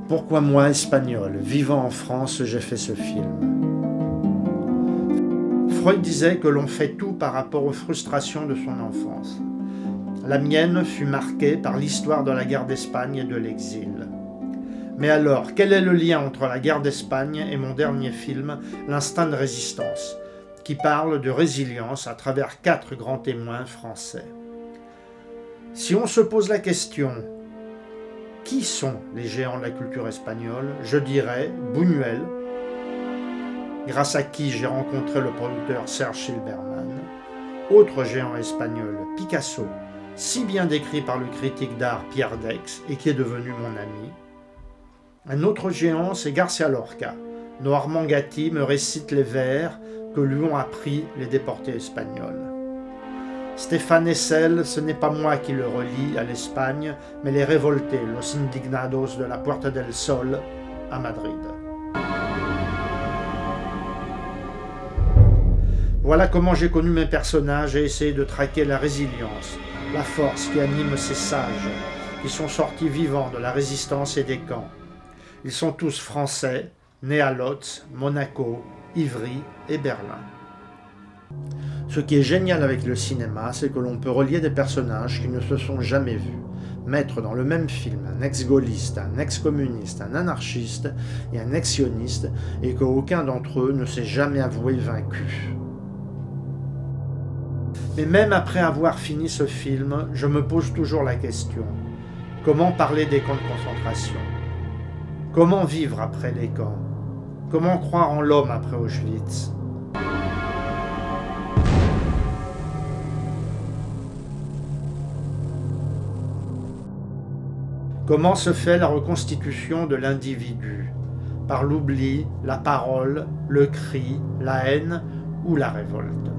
Pourquoi moi, espagnol, vivant en France, j'ai fait ce film? Freud disait que l'on fait tout par rapport aux frustrations de son enfance. La mienne fut marquée par l'histoire de la guerre d'Espagne et de l'exil. Mais alors, quel est le lien entre la guerre d'Espagne et mon dernier film, L'Instinct de résistance, qui parle de résilience à travers 4 grands témoins français? Si on se pose la question « Qui sont les géants de la culture espagnole ?», je dirais Buñuel, grâce à qui j'ai rencontré le producteur Serge Silberman, autre géant espagnol, Picasso, si bien décrit par le critique d'art Pierre Dex et qui est devenu mon ami. Un autre géant, c'est Garcia Lorca, dont Armand Gatti me récite les vers que lui ont appris les déportés espagnols. Stéphane Hessel, ce n'est pas moi qui le relie à l'Espagne, mais les révoltés, los indignados de la Puerta del Sol, à Madrid. Voilà comment j'ai connu mes personnages et essayé de traquer la résilience, la force qui anime ces sages, qui sont sortis vivants de la résistance et des camps. Ils sont tous français, nés à Lodz, Monaco, Ivry et Berlin. Ce qui est génial avec le cinéma, c'est que l'on peut relier des personnages qui ne se sont jamais vus, mettre dans le même film un ex-gaulliste, un ex-communiste, un anarchiste et un ex-sioniste, et qu'aucun d'entre eux ne s'est jamais avoué vaincu. Mais même après avoir fini ce film, je me pose toujours la question, comment parler des camps de concentration? Comment vivre après les camps? Comment croire en l'homme après Auschwitz? Comment se fait la reconstitution de l'individu? Par l'oubli, la parole, le cri, la haine ou la révolte?